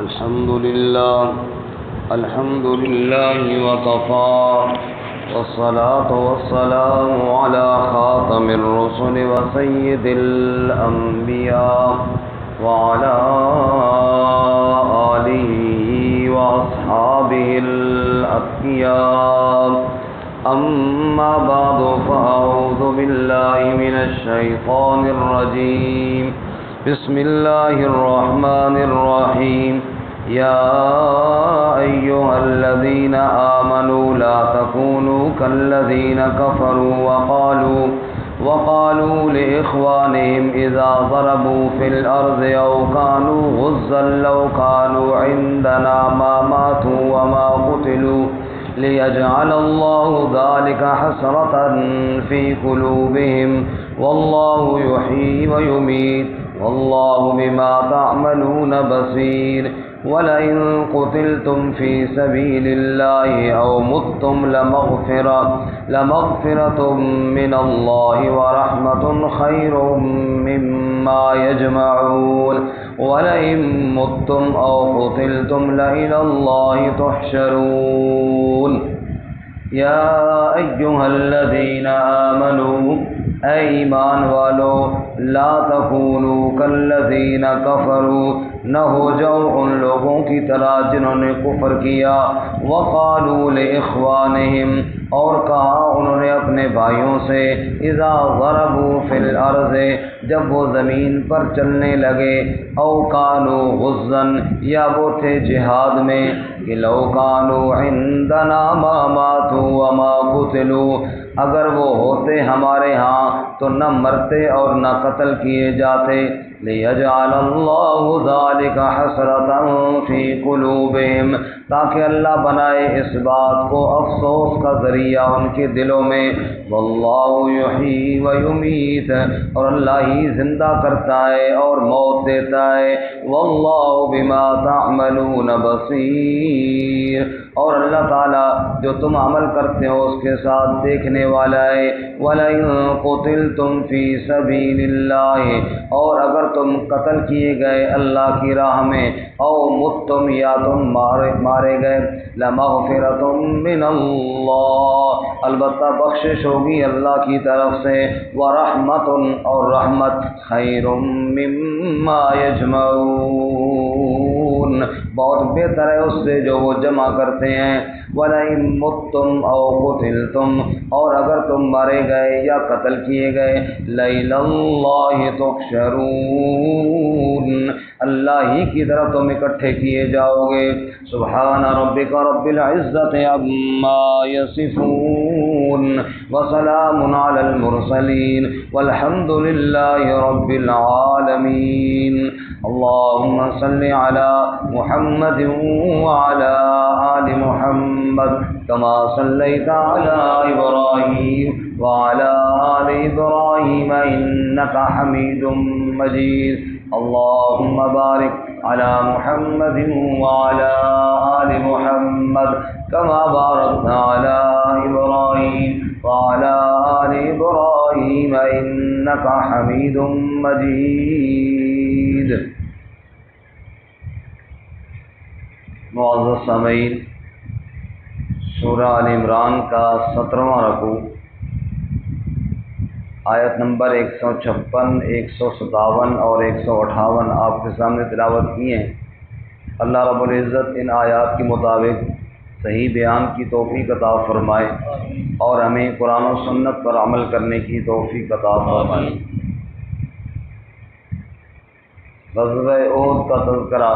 الحمد لله وكفى والصلاة والسلام على خاتم الرسل وسيد الأنبياء وعلى آله وأصحابه الأتقياء أما بعد فأعوذ بالله من الشيطان الرجيم بسم الله الرحمن الرحيم يا أيها الذين آمنوا لا تكونوا كالذين كفروا وقالوا لإخوانهم إذا ضربوا في الأرض أو كانوا غزا لو كانوا عندنا ما ماتوا وما قتلوا ليجعل الله ذلك حسرة في قلوبهم والله يحيي ويميت والله بما تعملون بصير ولئن قتلتم في سبيل الله أو متم لمغفرة من الله ورحمة خير مما يجمعون ولئن متم أو قتلتم لإلى الله تحشرون يا أيها الذين آمنوا اے ایمان والو لا تکونوا کالذین کفروا نہ ہو جاؤ ان لوگوں کی طرح جنہوں نے کفر کیا وقالوا لاخوانہم اور کہا انہوں نے اپنے بھائیوں سے اذا ضربوا فی الارض جب وہ زمین پر چلنے لگے او کانوا غزا یا وہ تھے جہاد میں کہ لو کانوا عندنا ما ماتوا وما قتلوا اگر وہ ہوتے ہمارے ہاں تو نہ مرتے اور نہ قتل کیے جاتے لِيَجْعَلَ اللَّهُ ذَلِكَ حَسْرَةً فِي قُلُوبِهِمْ تاکہ اللہ بنائے اس بات کو افسوس کا ذریعہ ان کے دلوں میں وَاللَّهُ يُحْيِي وَيُمِيتُ اور اللہ ہی زندہ کرتا ہے اور موت دیتا ہے وَاللَّهُ بِمَا تَعْمَلُونَ بَصِيرٌ اور اللہ تعالیٰ جو تم عمل کرتے ہو اس کے ساتھ دیکھنے والا ہے وَلَئِن قُتِلْتُمْ فِي سَبِيلِ اللَّهِ اور اگر تم قتل کیے گئے اللہ کی راہ میں او متم یا تم مارے گئے لمغفرۃ من اللہ البتہ بخشش ہوگی اللہ کی طرف سے ورحمۃ اور رحمت خیر مما یجمعون بہت بہتر ہے اس سے جو وہ جمع کرتے ہیں وَلَئِن مُتُّمْ أَوْ قُتِلْتُمْ اور اگر تم مارے گئے یا قتل کیے گئے لَإِلَى اللَّهِ تُحْشَرُونَ اللہ ہی کی طرف تم اکٹھے کیے جاؤ گے سبحان ربک رب العزت عما یصفون وسلام علی المرسلین والحمد للہ رب العالمین اللهم صل على محمد وعلى آل محمد كما صليت على إبراهيم وعلى آل إبراهيم إنك حميد مجيد اللهم بارك على محمد وعلى آل محمد كما باركت على إبراهيم وعلى آل إبراهيم إنك حميد مجيد معزز سامعین سورہ آل عمران کا 17واں رکوع آیت نمبر 156 157 اور 158 آپ کے سامنے تلاوت کی ہیں اللہ رب العزت ان آیات کے مطابق صحیح بیان کی توفیق عطا فرمائے اور ہمیں قرآن و سنت پر عمل کرنے کی توفیق عطا فرمائے غزوہ احد کا تذکرہ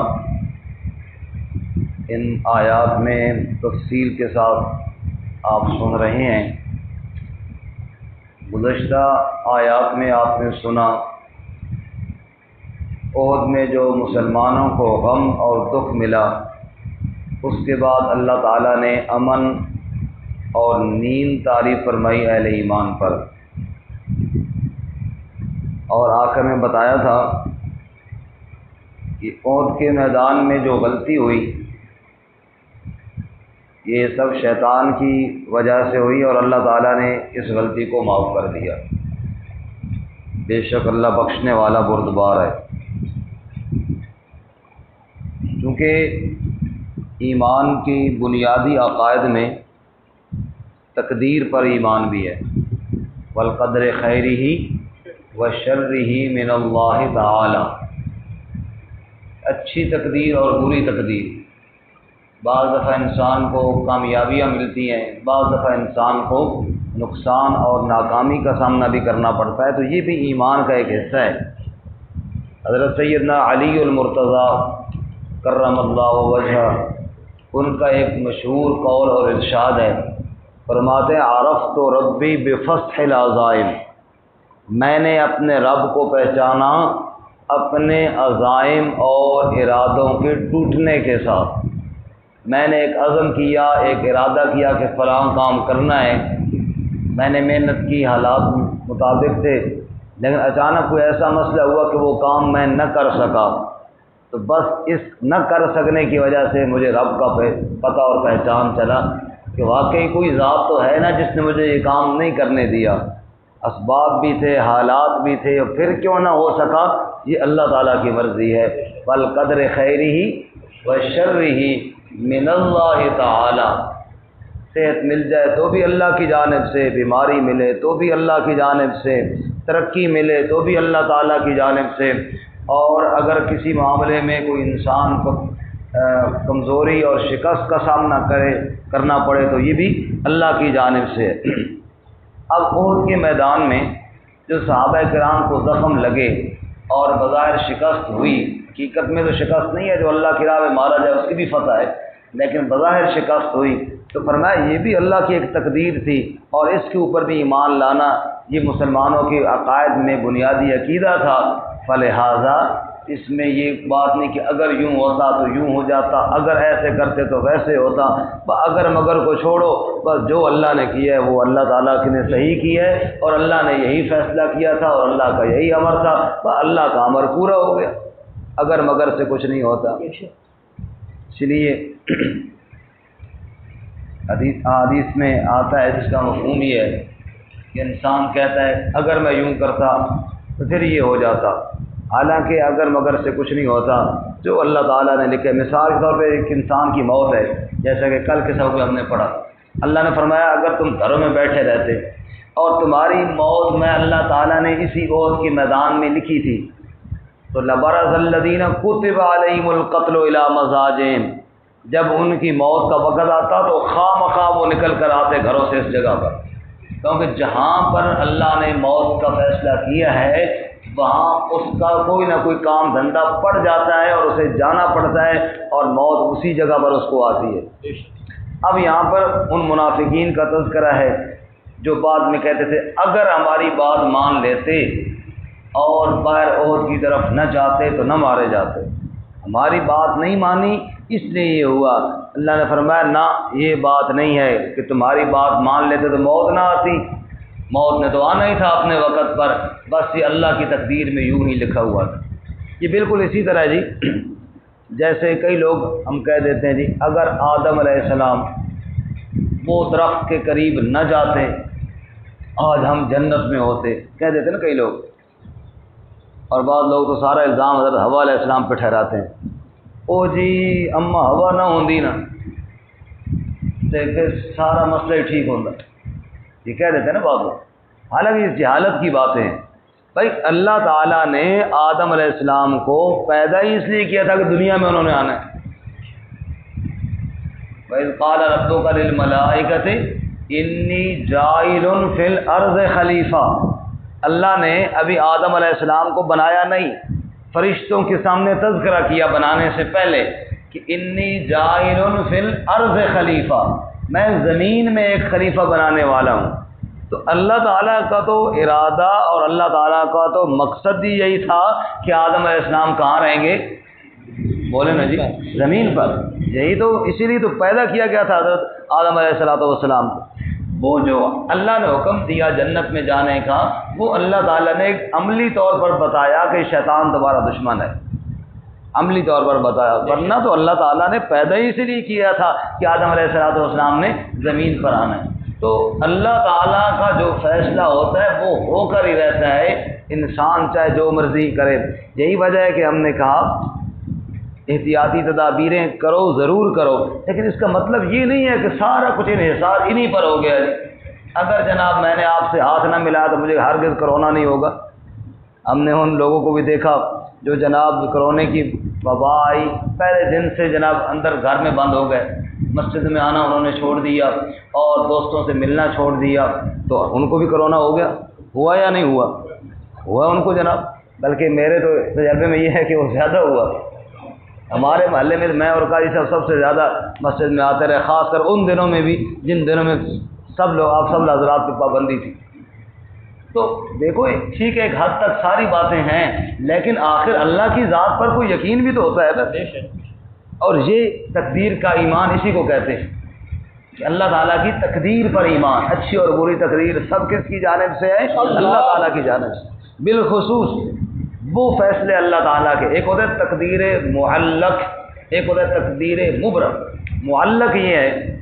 ان آیات میں تفصیل کے ساتھ آپ سن رہے ہیں گزشتہ آیات میں آپ نے سنا احد میں جو مسلمانوں کو غم اور دکھ ملا اس کے بعد اللہ تعالیٰ نے امن اور نیند طاری فرمائی اہل ایمان پر اور آخر میں بتایا تھا کہ احد کے میدان میں جو غلطی ہوئی یہ سب شیطان کی وجہ سے ہوئی اور اللہ تعالیٰ نے اس غلطی کو معاف کر دیا بے شک اللہ بخشنے والا بردبار ہے چونکہ ایمان کی بنیادی عقائد میں تقدیر پر ایمان بھی ہے، والقدر خیرہ وشرہ من اللہ تعالی، اچھی تقدیر اور بری تقدیر۔ بعض دفعہ انسان کو کامیابیاں ملتی ہیں، بعض دفعہ انسان کو نقصان اور ناکامی کا سامنا بھی کرنا پڑتا ہے، تو یہ بھی ایمان کا ایک حصہ ہے۔ حضرت سیدنا علی المرتضیٰ کرم اللہ وجہہ، ان کا ایک مشہور قول اور ارشاد ہے، فرماتے ہیں عرفت ربی بفتح العزائم، میں نے اپنے رب کو پہچانا اپنے عزائم اور ارادوں کے ٹوٹنے کے ساتھ۔ میں نے ایک عزم کیا، ایک ارادہ کیا کہ فلاں کام کرنا ہے، میں نے محنت کی، حالات مطابق تھے، لیکن اچانک کوئی ایسا مسئلہ ہوا کہ وہ کام میں نہ کر سکا، تو بس اس نہ کر سکنے کی وجہ سے مجھے رب کا پتہ اور پہچان چلا کہ واقعی کوئی ذات تو ہے نا جس نے مجھے یہ کام نہیں کرنے دیا، اسباب بھی تھے، حالات بھی تھے، اور پھر کیوں نہ ہو سکا، یہ اللہ تعالیٰ کی مرضی ہے۔ والقدر خیرہ وشرہ من اللہ تعالی، صحت مل جائے تو بھی اللہ کی جانب سے، بیماری ملے تو بھی اللہ کی جانب سے، ترقی ملے تو بھی اللہ تعالیٰ کی جانب سے، اور اگر کسی معاملے میں کوئی انسان کو کمزوری اور شکست کا سامنا کرنا پڑے تو یہ بھی اللہ کی جانب سے ہے۔ اب احد کے میدان میں جو صحابہ کرام کو زخم لگے اور بظاہر شکست ہوئی، حقیقت میں تو شکست نہیں ہے، جو اللہ کی راہ میں مارا جائے اس کی بھی فتح ہے، لیکن بظاہر شکست ہوئی، تو فرمایا یہ بھی اللہ کی ایک تقدیر تھی، اور اس کے اوپر بھی ایمان لانا یہ مسلمانوں کے عقائد میں بنیادی عقیدہ تھا۔ فلہذا اس میں یہ بات نہیں کہ اگر یوں ہوتا تو یوں ہو جاتا، اگر ایسے کرتے تو ویسے ہوتا، اگر مگر کو چھوڑو، بس جو اللہ نے کیا ہے وہ اللہ تعالیٰ نے صحیح کیا ہے، اور اللہ نے یہی فیصلہ کیا تھا اور اللہ کا یہی امر تھا، اللہ کا امر پورا ہو گیا، اگر مگر سے کچھ نہیں ہوتا۔ اس لیے حدیث میں آتا ہے، جس کا مفہوم یہ ہے کہ انسان کہتا ہے اگر میں یوں کرتا تو پھر یہ ہو جاتا، حالانکہ اگر مگر سے کچھ نہیں ہوتا، جو اللہ تعالیٰ نے لکھے۔ مثال کے طور پہ ایک انسان کی موت ہے، جیسا کہ کل کے سبق میں ہم نے پڑھا، اللہ نے فرمایا اگر تم گھروں میں بیٹھے رہتے اور تمہاری موت میں اللہ تعالیٰ نے اسی احد کے میدان میں لکھی تھی تو لبرز الذین کتب علیہم القتل الی مضاجعہم، جب ان کی موت کا وقت آتا تو خواہ وہ نکل کر آتے گھروں سے اس جگہ پر، کیونکہ جہاں پر اللہ نے موت کا فیصلہ کیا ہے وہاں اس کا کوئی نہ کوئی کام دھندا پڑ جاتا ہے اور اسے جانا پڑتا ہے، اور موت اسی جگہ پر اس کو آتی ہے۔ اب یہاں پر ان منافقین کا تذکرہ ہے جو بعد میں کہتے تھے اگر ہماری بات مان لیتے اور باہر احد کی طرف نہ جاتے تو نہ مارے جاتے، ہماری بات نہیں مانی اس لیے یہ ہوا۔ اللہ نے فرمایا نہ، یہ بات نہیں ہے کہ تمہاری بات مان لیتے تو موت نہ آتی، موت نے تو آنا ہی تھا اپنے وقت پر، بس یہ اللہ کی تقدیر میں یوں ہی لکھا ہوا تھا۔ یہ بالکل اسی طرح جی جیسے کئی لوگ ہم کہہ دیتے ہیں جی اگر آدم علیہ السلام وہ درخت کے قریب نہ جاتے آج ہم جنت میں ہوتے، کہہ دیتے نا کئی لوگ، اور بعض لوگ تو سارا الزام حضرت حوا علیہ السلام پہ ٹھہراتے ہیں، او جی اما ہوا نہ ہوندی نا تے پھر سارا مسئلہ ہی ٹھیک ہوتا، یہ کہہ دیتے ہیں نا بعض لوگ، حالانکہ اس جہالت کی باتیں ہیں۔ بھائی اللہ تعالیٰ نے آدم علیہ السلام کو پیدا ہی اس لیے کیا تھا کہ دنیا میں انہوں نے آنا ہے۔ وَإِذْ قَالَ رَبُّكَ لِلْمَلَائِكَةِ إِنِّي جَاعِلٌ فِي الْأَرْضِ خَلِيفَةً، اللہ نے ابھی آدم علیہ السلام کو بنایا نہیں، فرشتوں کے سامنے تذکرہ کیا بنانے سے پہلے کہ انی جاعل فی الارض خلیفہ، میں زمین میں ایک خلیفہ بنانے والا ہوں۔ تو اللہ تعالیٰ کا تو ارادہ اور اللہ تعالیٰ کا تو مقصد ہی یہی تھا کہ آدم علیہ السلام کہاں رہیں گے، بولے نا جی، زمین پر، یہی تو اسی لیے تو پیدا کیا گیا تھا حضرت آدم علیہ السلام کو۔ وہ جو اللہ نے حکم دیا جنت میں جانے کا، وہ اللہ تعالیٰ نے ایک عملی طور پر بتایا کہ شیطان تمہارا دشمن ہے، عملی طور پر بتایا، ورنہ تو اللہ تعالیٰ نے پیدا ہی اسی لیے کیا تھا کہ آدم علیہ السلام نے زمین پر آنا ہے۔ تو اللہ تعالیٰ کا جو فیصلہ ہوتا ہے وہ ہو کر ہی رہتا ہے، انسان چاہے جو مرضی کرے۔ یہی وجہ ہے کہ ہم نے کہا احتیاطی تدابیریں کرو، ضرور کرو، لیکن اس کا مطلب یہ نہیں ہے کہ سارا کچھ انحصار انہی پر ہو گیا ہے۔ اگر جناب میں نے آپ سے ہاتھ نہ ملایا تو مجھے ہرگز کرونا نہیں ہوگا۔ ہم نے ان لوگوں کو بھی دیکھا جو جناب کرونے کی وبا آئی، پہلے دن سے جناب اندر گھر میں بند ہو گئے، مسجد میں آنا انہوں نے چھوڑ دیا اور دوستوں سے ملنا چھوڑ دیا، تو ان کو بھی کرونا ہو گیا۔ ہوا یا نہیں ہوا؟ ہوا ان کو جناب، بلکہ میرے تو تجربے میں یہ ہے کہ وہ زیادہ ہوا۔ ہمارے محلے میں میں اور قاری صاحب سب سے زیادہ مسجد میں آتے رہے، خاص کر ان دنوں میں بھی جن دنوں میں سب لوگ آپ سب حضرات کی پابندی تھی۔ تو دیکھو ٹھیک ہے، ایک حد تک ساری باتیں ہیں، لیکن آخر اللہ کی ذات پر کوئی یقین بھی تو ہوتا ہے نا، اور یہ تقدیر کا ایمان اسی کو کہتے ہیں کہ اللہ تعالیٰ کی تقدیر پر ایمان، اچھی اور بری تقدیر سب کس کی جانب سے ہے؟ اللہ تعالیٰ کی جانب سے۔ بالخصوص وہ فیصلے اللہ تعالیٰ کے، ایک ہوتا ہے تقدیر معلق، ایک ہوتا ہے تقدیر مبرم۔ معلق یہ ہے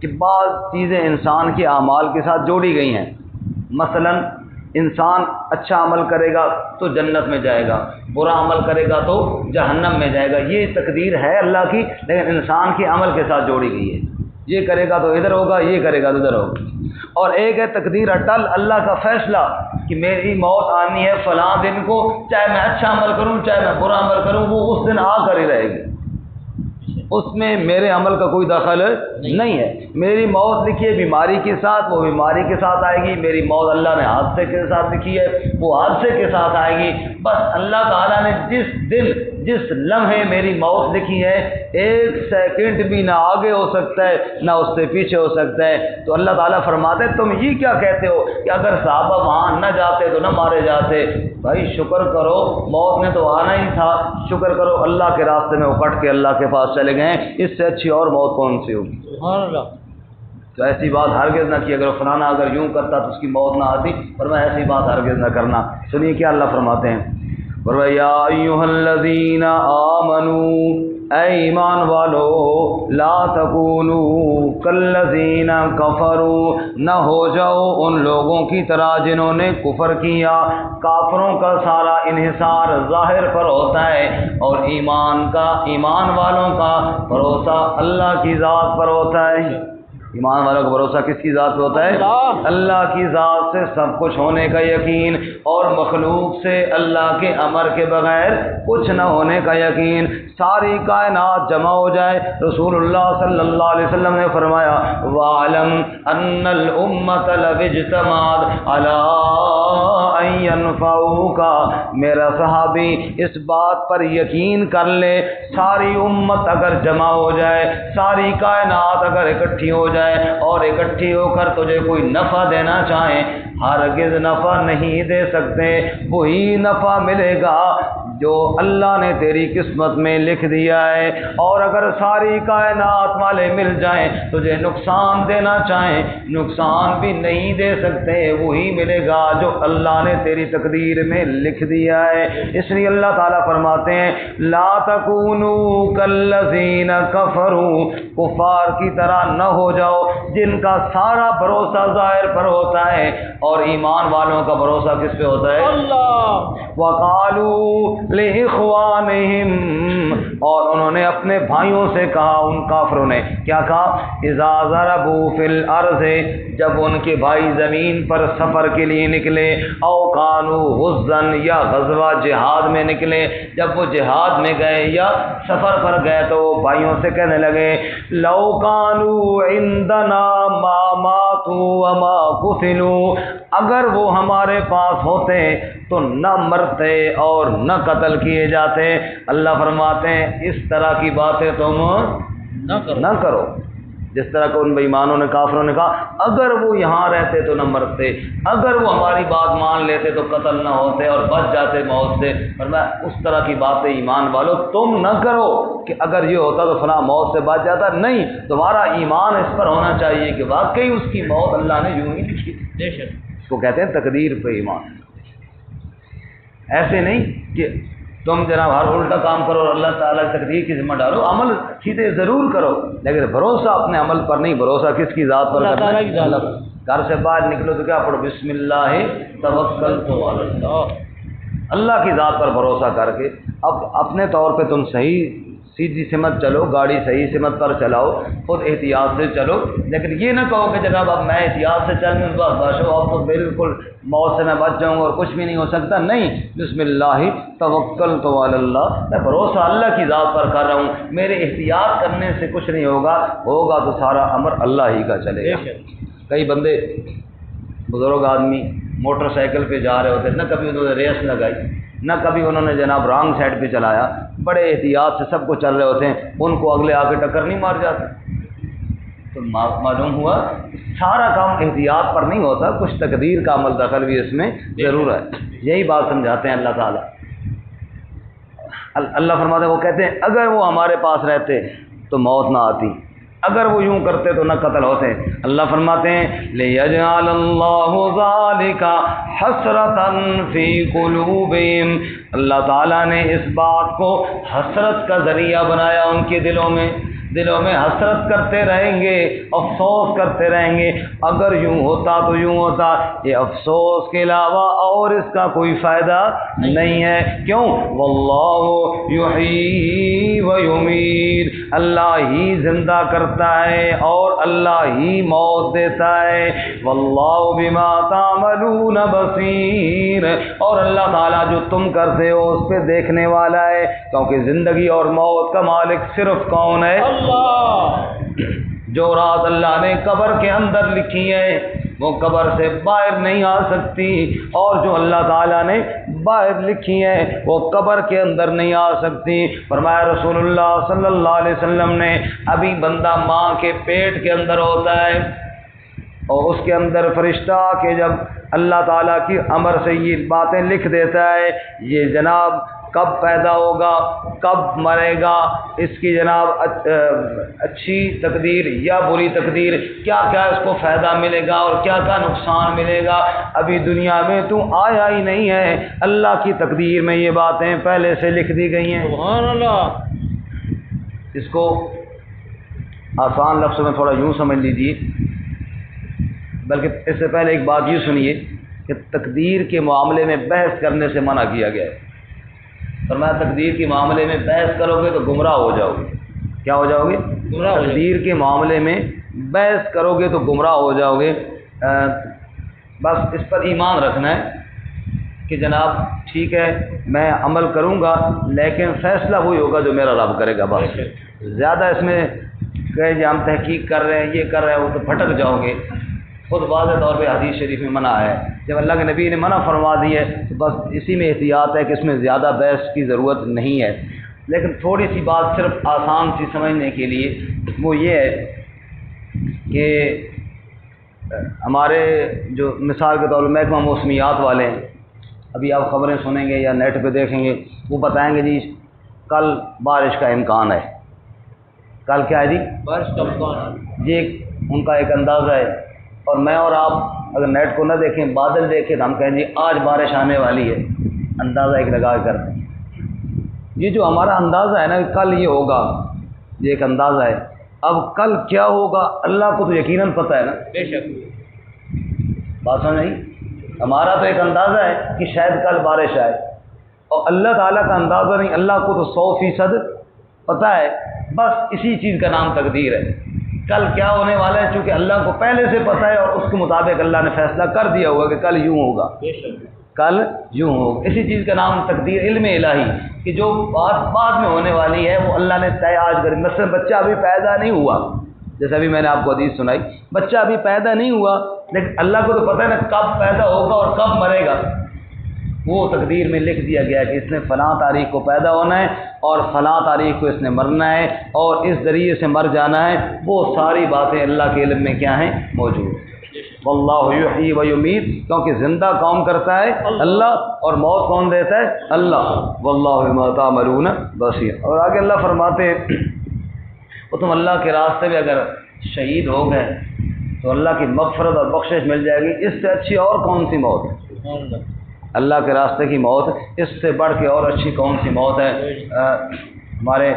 کہ بعض چیزیں انسان کے اعمال کے ساتھ جوڑی گئی ہیں، مثلا انسان اچھا عمل کرے گا تو جنت میں جائے گا، برا عمل کرے گا تو جہنم میں جائے گا، یہ تقدیر ہے اللہ کی، لیکن انسان کے عمل کے ساتھ جوڑی گئی ہے، یہ کرے گا تو ادھر ہوگا، یہ کرے گا تو ادھر ہوگا۔ اور ایک ہے تقدیر اٹل، اللہ کا فیصلہ کہ میری موت آنی ہے فلاں دن کو، چاہے میں اچھا عمل کروں چاہے میں برا عمل کروں، وہ اس دن آ کر ہی رہے گی، اس میں میرے عمل کا کوئی دخل نہیں ہے۔ میری موت لکھی ہے بیماری کے ساتھ، وہ بیماری کے ساتھ آئے گی، میری موت اللہ نے حادثے کے ساتھ لکھی ہے، وہ حادثے کے ساتھ آئے گی۔ بس اللہ تعالیٰ نے جس دن جس لمحے میری موت لکھی ہے، ایک سیکنڈ بھی نہ آگے ہو سکتا ہے نہ اس سے پیچھے ہو سکتا ہے۔ تو اللہ تعالیٰ فرماتے ہیں تم یہ کیا کہتے ہو کہ اگر صحابہ وہاں نہ جاتے تو نہ مارے جاتے؟ بھائی شکر کرو، موت نے تو آنا ہی تھا، شکر کرو اللہ کے راستے میں اکٹ کے اللہ کے پاس چلے گئے، اس سے اچھی اور موت کون سی ہوگی؟ سبحان اللہ۔ تو ایسی بات ہرگز نہ کی، اگر فلانا اگر یوں کرتا تو اس کی موت نہ آتی، فرمایا ایسی بات ہرگز نہ کرنا۔ سنیے کیا اللہ فرماتے ہیں، فرمایا یا ایھا الذین آمنوا، اے ایمان والو، لا تکونوا کالذین کفروا، نہ ہو جاؤ ان لوگوں کی طرح جنہوں نے کفر کیا۔ کافروں کا سارا انحصار ظاہر پر ہوتا ہے، اور ایمان والوں کا بھروسہ اللہ کی ذات پر ہوتا ہے۔ ایمان والوں کا بھروسہ کس کی ذات پہ ہوتا ہے؟ اللہ کی ذات سے سب کچھ ہونے کا یقین، اور مخلوق سے اللہ کے امر کے بغیر کچھ نہ ہونے کا یقین۔ ساری کائنات جمع ہو جائے، رسول اللہ صلی اللہ علیہ وسلم نے فرمایا وَاعْلَمْ أَنَّ الْأُمَّةَ لَوِ اجْتَمَعَتْ عَلَىٰ أَن يَنفَعُوكَ، میرا صحابی اس بات پر یقین کر لے، ساری امت اگر جمع ہو جائے، ساری کائنات اگر اکٹھی ہو جائے اور اکٹھی ہو کر تجھے کوئی نفع دینا چاہیں، ہرگز نفع نہیں دے سکتے۔ وہی نفع ملے گا جو اللہ نے تیری قسمت میں لکھ دیا ہے، اور اگر ساری کائنات والے مل جائیں تجھے نقصان دینا چاہیں، نقصان بھی نہیں دے سکتے، وہی ملے گا جو اللہ نے تیری تقدیر میں لکھ دیا ہے۔ اس لیے اللہ تعالیٰ فرماتے ہیں لا تکونوا کالذین کفروا، کفار کی طرح نہ ہو جاؤ جن کا سارا بھروسہ ظاہر پر ہوتا ہے، اور ایمان والوں کا بھروسہ کس پہ ہوتا ہے؟ اللہ۔ وقالوا لإخوانہم، اور انہوں نے اپنے بھائیوں سے کہا، ان کافروں نے کیا کہا؟ اذا ضربوا فی الارض، جب ان کے بھائی زمین پر سفر کے لیے نکلے، او کانوا غزا، یا غزوہ جہاد میں نکلے، جب وہ جہاد میں گئے یا سفر پر گئے تو وہ بھائیوں سے کہنے لگے لو کانوا عندنا ما ماتوا وما قتلوا، اگر وہ ہمارے پاس ہوتے تو نہ مرتے اور نہ قتل کیے جاتے۔ اللہ فرماتے ہیں اس طرح کی باتیں تم نہ کرو، جس طرح کہ ان بے ایمانوں نے، کافروں نے کہا اگر وہ یہاں رہتے تو نہ مرتے، اگر وہ ہماری بات مان لیتے تو قتل نہ ہوتے اور بچ جاتے موت سے۔ فرمایا اس طرح کی باتیں ایمان والو تم نہ کرو کہ اگر یہ ہوتا تو فلاں موت سے بچ جاتا، نہیں، تمہارا ایمان اس پر ہونا چاہیے کہ واقعی اس کی موت اللہ نے یوں ہی لکھی تھی۔ اس کو کہتے ہیں تقدیر پہ ایمان۔ ایسے نہیں کہ تم جناب ہر الٹا کام کرو اور اللہ تعالیٰ کی تقدیر کی ذمہ ڈالو، عمل سیدھے ضرور کرو لیکن بھروسہ اپنے عمل پر نہیں، بھروسہ کس کی ذات پر کرنا ہے؟ گھر سے باہر نکلو تو کیا پڑھو؟ بسم اللہ توکلت علی اللہ، اللہ کی ذات پر بھروسہ کر کے اب اپنے طور پہ تم صحیح سیدھی سمت چلو، گاڑی صحیح سمت پر چلاؤ، خود احتیاط سے چلو، لیکن یہ نہ کہو کہ جناب اب میں احتیاط سے چلنے کے بعد بس اب تو بالکل موت سے میں بچ جاؤں گا اور کچھ بھی نہیں ہو سکتا۔ نہیں، بسم اللہ توکلت علی اللہ، میں بھروسہ اللہ کی ذات پر کر رہا ہوں، میرے احتیاط کرنے سے کچھ نہیں ہوگا، ہوگا تو سارا امر اللہ ہی کا چلے گا۔ کئی بندے بزرگ آدمی موٹر سائیکل پہ جا رہے ہوتے، نہ کبھی انہوں نے ریس لگائی، نہ کبھی انہوں نے جناب رانگ سائڈ پہ چلایا، بڑے احتیاط سے سب کو چل رہے ہوتے ہیں، ان کو اگلے آ کے ٹکر نہیں مار جاتے۔ تو معلوم ہوا سارا کام احتیاط پر نہیں ہوتا، کچھ تقدیر کا عمل دخل بھی اس میں ضرور ہے۔ یہی بات سمجھاتے ہیں اللہ تعالیٰ۔ اللہ فرماتے ہیں، وہ کہتے ہیں اگر وہ ہمارے پاس رہتے تو موت نہ آتی، اگر وہ یوں کرتے تو نہ قتل ہوتے۔ اللہ فرماتے ہیں لِيَجْعَلَ اللَّهُ ذَلِكَ حَسْرَةً فِي قُلُوبِهِمْ، اللہ تعالیٰ نے اس بات کو حسرت کا ذریعہ بنایا ان کے دلوں میں حسرت کرتے رہیں گے، افسوس کرتے رہیں گے، اگر یوں ہوتا تو یوں ہوتا۔ یہ افسوس کے علاوہ اور اس کا کوئی فائدہ نہیں ہے۔ کیوں؟ واللہ یحیی و یمیت، اللہ ہی زندہ کرتا ہے اور اللہ ہی موت دیتا ہے۔ واللہ بما تعملون بصیر، اور اللہ تعالیٰ جو تم کرتے ہو اس پہ دیکھنے والا ہے، کیونکہ زندگی اور موت کا مالک صرف کون ہے؟ جو رات اللہ نے قبر کے اندر لکھی ہے وہ قبر سے باہر نہیں آ سکتی، اور جو اللہ تعالیٰ نے باہر لکھی ہے وہ قبر کے اندر نہیں آ سکتی۔ فرمایا رسول اللہ صلی اللہ علیہ وسلم نے، ابھی بندہ ماں کے پیٹ کے اندر ہوتا ہے اور اس کے اندر فرشتہ کہ جب اللہ تعالیٰ کی امر سے یہ باتیں لکھ دیتا ہے، یہ جناب کب پیدا ہوگا، کب مرے گا، اس کی جناب اچھی تقدیر یا بری تقدیر، کیا کیا اس کو فائدہ ملے گا اور کیا کیا نقصان ملے گا، ابھی دنیا میں تو آیا ہی نہیں ہے، اللہ کی تقدیر میں یہ باتیں پہلے سے لکھ دی گئی ہیں۔ سبحان اللہ۔ اس کو آسان لفظوں میں تھوڑا یوں سمجھ لیجیے، بلکہ اس سے پہلے ایک بات یوں سنیے کہ تقدیر کے معاملے میں بحث کرنے سے منع کیا گیا ہے۔ فرمایا تقدیر کے معاملے میں بحث کرو گے تو گمراہ ہو جاؤ گے۔ کیا ہو جاؤ گے؟ تقدیر کے معاملے میں بحث کرو گے تو گمراہ ہو جاؤ گے۔ بس اس پر ایمان رکھنا ہے کہ جناب ٹھیک ہے میں عمل کروں گا، لیکن فیصلہ وہی ہوگا جو میرا رب کرے گا۔ بس زیادہ اس میں کہ جی ہم تحقیق کر رہے ہیں، یہ کر رہے ہیں، وہ تو پھٹک جاؤ گے۔ خود واضح طور پہ حدیث شریف میں منع ہے، جب اللہ کے نبی نے منع فرما دی ہے تو بس اسی میں احتیاط ہے کہ اس میں زیادہ بحث کی ضرورت نہیں ہے۔ لیکن تھوڑی سی بات صرف آسان سی سمجھنے کے لیے وہ یہ ہے کہ ہمارے جو مثال کے طور پر محکمہ موسمیات والے ہیں، ابھی آپ خبریں سنیں گے یا نیٹ پہ دیکھیں گے، وہ بتائیں گے جی کل بارش کا امکان ہے۔ کل کیا ہے جی؟ بارش کا امکان ہے۔ یہ ان کا ایک اندازہ ہے، اور میں اور آپ اگر نیٹ کو نہ دیکھیں، بادل دیکھیں تو ہم کہیں جی آج بارش آنے والی ہے، اندازہ ایک لگا کر دیں۔ یہ جو ہمارا اندازہ ہے نا کل یہ ہوگا، یہ ایک اندازہ ہے۔ اب کل کیا ہوگا اللہ کو تو یقیناً پتہ ہے نا، بے شک بات سمجھ نہیں۔ ہمارا تو ایک اندازہ ہے کہ شاید کل بارش آئے، اور اللہ تعالیٰ کا اندازہ نہیں، اللہ کو تو 100% پتہ ہے۔ بس اسی چیز کا نام تقدیر ہے۔ کل کیا ہونے والا ہے چونکہ اللہ کو پہلے سے پتہ ہے، اور اس کے مطابق اللہ نے فیصلہ کر دیا ہوگا کہ کل یوں ہوگا، کل یوں ہوگا۔ اسی چیز کا نام تقدیر، علم الہی، کہ جو بات بعد میں ہونے والی ہے وہ اللہ نے طے آج کر۔ مثلا بچہ ابھی پیدا نہیں ہوا، جیسے ابھی میں نے آپ کو حدیث سنائی، بچہ ابھی پیدا نہیں ہوا، لیکن اللہ کو تو پتہ ہے نا کب پیدا ہوگا اور کب مرے گا۔ وہ تقدیر میں لکھ دیا گیا کہ اس نے فلاں تاریخ کو پیدا ہونا ہے اور فلاں تاریخ کو اس نے مرنا ہے اور اس ذریعے سے مر جانا ہے۔ وہ ساری باتیں اللہ کے علم میں کیا ہیں؟ موجود۔ واللہ یحیی و یمیت، کیونکہ زندہ کون کرتا ہے؟ اللہ، اور موت کون دیتا ہے؟ اللہ۔ واللہ بما تعملون بصیر۔ اور آگے اللہ فرماتے ہیں وہ تم اللہ کے راستے میں اگر شہید ہو گئے تو اللہ کی مغفرت اور بخشش مل جائے گی۔ اس سے اچھی اور کون سی موت ہے؟ اللہ کے راستے کی موت، اس سے بڑھ کے اور اچھی کون سی موت ہے؟ ہمارے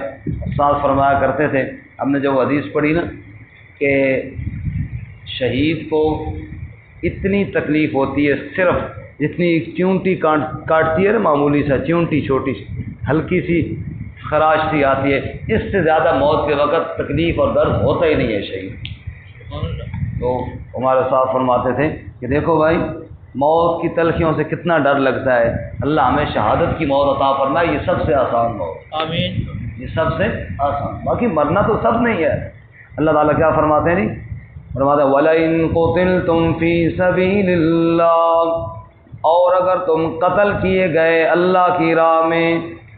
استاد فرمایا کرتے تھے، ہم نے جو حدیث پڑھی نا کہ شہید کو اتنی تکلیف ہوتی ہے، صرف جتنی چونٹی کاٹتی ہے نا، معمولی سا چونٹی، چھوٹی سی ہلکی سی خراش سی آتی ہے، اس سے زیادہ موت کے وقت تکلیف اور درد ہوتا ہی نہیں ہے شہید۔ تو ہمارے صاحب فرماتے تھے کہ دیکھو بھائی، موت کی تلخیوں سے کتنا ڈر لگتا ہے، اللہ ہمیں شہادت کی موت عطا فرمائے، یہ سب سے آسان موت، آمین، یہ سب سے آسان، باقی مرنا تو سب نہیں ہے۔ اللہ تعالیٰ کیا فرماتے ہیں؟ فرماتے ہیں وَلَئِن قُتِلْتُمْ فِي سَبِيلِ اللَّهِ، اور اگر تم قتل کیے گئے اللہ کی راہ میں،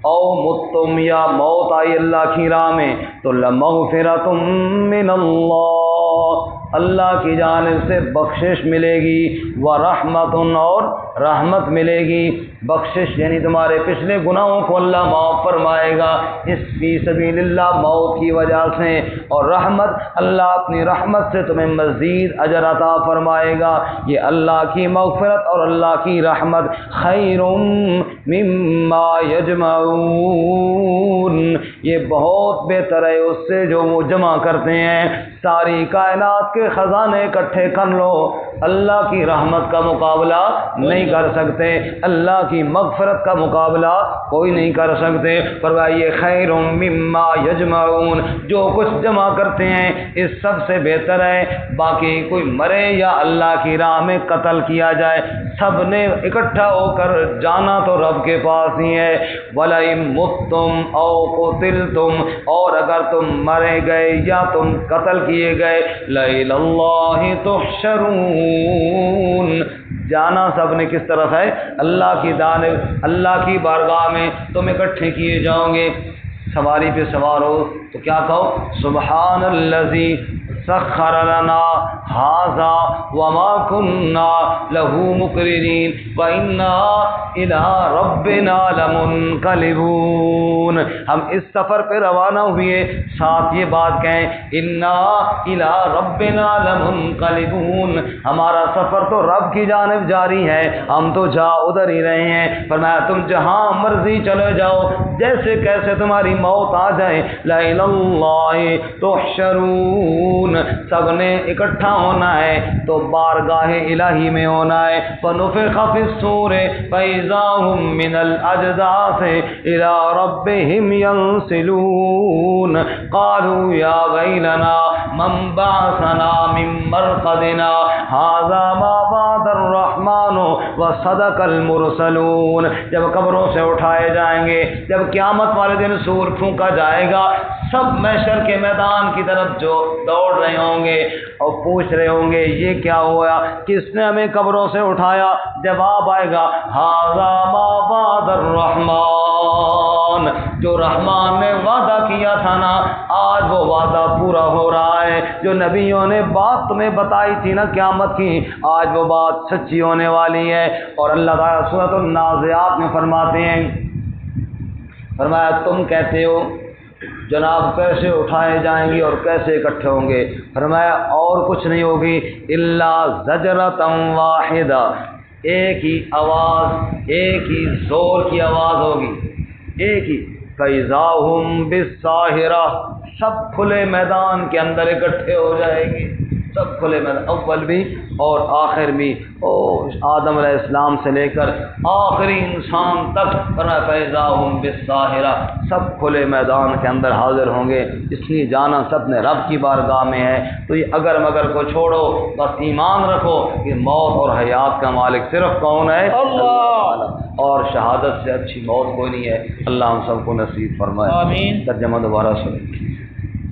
او متم، یا موت آئی اللہ کی راہ میں، تو لَمَغْفِرَةٌ مِّنَ اللَّهِ، اللہ کی جانب سے بخشش ملے گی، وَرَحْمَةٌ، اور رحمت ملے گی۔ بخشش یعنی تمہارے پچھلے گناہوں کو اللہ معاف فرمائے گا اس فی سبیل اللہ موت کی وجہ سے، اور رحمت، اللہ اپنی رحمت سے تمہیں مزید اجر عطا فرمائے گا۔ یہ اللہ کی مغفرت اور اللہ کی رحمت خیر مما یجمعون، یہ بہت بہتر ہے اس سے جو وہ جمع کرتے ہیں۔ ساری کائنات کے خزانے اکٹھے کر لو، اللہ کی رحمت کا مقابلہ نہیں کر سکتے، اللہ کی مغفرت کا مقابلہ کوئی نہیں کر سکتے۔ فرمائیے خیر مما یجمعون، جو کچھ جمع کرتے ہیں اس سب سے بہتر ہے۔ باقی کوئی مرے یا اللہ کی راہ میں قتل کیا جائے، سب نے اکٹھا ہو کر جانا تو رب کے پاس ہی ہے۔ وَلَئِن مُتُّمْ أَوْ قُتِلْتُمْ، اور اگر تم مرے گئے یا تم قتل کیے گئے، لَإِلَى اللَّهِ تُحْشَرُونَ، جانا سب نے کس طرف ہے؟ اللہ کی جانب، اللہ کی بارگاہ میں تم اکٹھے کیے جاؤ گے۔ سواری پہ سوار ہو تو کیا کہو؟ سبحان الذی سخر لنا ھذا وما كنا له مقرنین وانا الى ربنا لمنقلبون، ہم اس سفر پہ روانہ ہوئے، ساتھ یہ بات کہیں انا الى ربنا لمنقلبون، ہمارا سفر تو رب کی جانب جاری ہے، ہم تو جا ادھر ہی رہے ہیں۔ فرمایا تم جہاں مرضی چلے جاؤ، جیسے کیسے تمہاری موت آ جائے، لا الہ اللہ تحشرون، سب نے اکٹھا ہونا ہے تو بارگاہ الہی میں ہونا ہے۔ فنفخ فی الصور فاذا هم من الاجداث الى ربهم ينسلون قالوا یا ویلنا من بعثنا من مرقدنا هذا ما وعد الرحمن وصدق المرسلون، جب قبروں سے اٹھائے جائیں گے، جب قیامت والے دن سور پھونکا جائے گا، سب محشر کے میدان کی طرف جو دوڑ رہے ہوں گے اور پوچھ رہے ہوں گے یہ کیا ہوا، کس نے ہمیں قبروں سے اٹھایا؟ جواب آئے گا ھذا ما وعد الرحمن، جو رحمان نے وعدہ کیا تھا نا، آج وہ وعدہ پورا ہو رہا ہے۔ جو نبیوں نے بات تمہیں بتائی تھی نا قیامت کی، آج وہ بات سچی ہونے والی ہے۔ اور اللہ تعالیٰ سورۃ النازعات میں فرماتے ہیں، فرمایا تم کہتے ہو جناب کیسے اٹھائے جائیں گے اور کیسے اکٹھے ہوں گے؟ فرمایا اور کچھ نہیں ہوگی الا زجرۃ واحدہ، ایک ہی آواز، ایک ہی زور کی آواز ہوگی، ایک ہی، فاذا هم بالساہرہ، سب کھلے میدان کے اندر اکٹھے ہو جائے گی، سب کھلے میدان، اول بھی اور آخر بھی، آدم علیہ السلام سے لے کر آخری انسان تک، فاذا هم بالساہرہ، سب کھلے میدان کے اندر حاضر ہوں گے۔ اس لیے جانا سب نے رب کی بارگاہ میں ہے۔ تو یہ اگر مگر کو چھوڑو، بس ایمان رکھو کہ موت اور حیات کا مالک صرف کون ہے؟ اللہ، اور شہادت سے اچھی موت کوئی نہیں ہے۔ اللہ ہم سب کو نصیب فرمائے، آمین۔ ترجمہ دوبارہ سنیں۔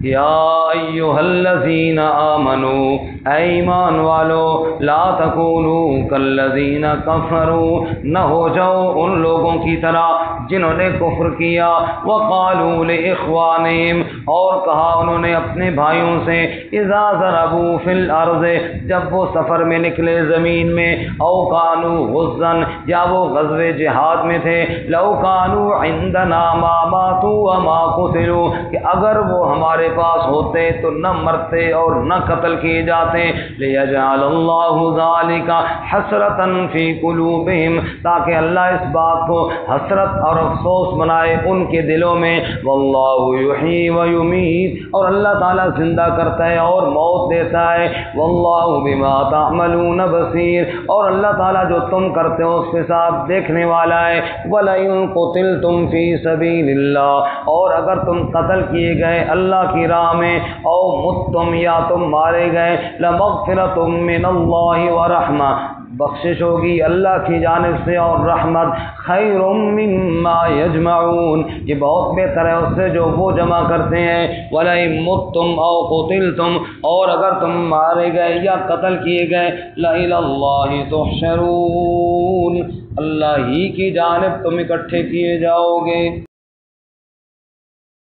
یا ایھا الذین آمنوا، اے ایمان والو، لا تکونوا کالذین کفروا، نہ ہو جاؤ ان لوگوں کی طرح جنہوں نے کفر کیا، وقالوا لاخوانہم، اور کہا انہوں نے اپنے بھائیوں سے، اذا ضربوا فی الارض، جب وہ سفر میں نکلے زمین میں، او کانوا غزا، یا وہ غزوہ جہاد میں تھے، لو کانوا عندنا ما ماتوا وما قتلوا، کہ اگر وہ ہمارے پاس ہوتے تو نہ مرتے اور نہ قتل کیے جاتے، لیجعل اللہ ذالک حسرۃ فی قلوبہم، تاکہ اللہ اس بات کو حسرت اور افسوس بنائے ان کے دلوں میں۔ واللہ یحیی و یمیت، اور اللہ تعالیٰ زندہ کرتا ہے اور موت دیتا ہے۔ واللہ بما تعملون بصیر، اور اللہ تعالیٰ جو تم کرتے ہو اس کے ساتھ دیکھنے والا ہے۔ وَلَئِن قُتِلْتُمْ فِي سَبِيلِ اللَّهِ، اور اگر تم قتل کیے گئے اللہ کی راہ میں، او متم، یا تم مارے گئے، لَمَغْفِرَةٌ مِّنَ اللَّهِ وَرَحْمَةٌ، بخشش ہوگی اللہ کی جانب سے اور رحمت، خیر مما یجمعون، یہ بہت بہتر ہے اس سے جو وہ جمع کرتے ہیں۔ وَلَئِن مُتُّمْ أَوْ قُتِلْتُمْ، اور اگر تم مارے گئے یا قتل کیے گئے، لَإِلَى اللَّهِ تُحْشَرُونَ، اللہ ہی کی جانب تم اکٹھے کیے جاؤ گے۔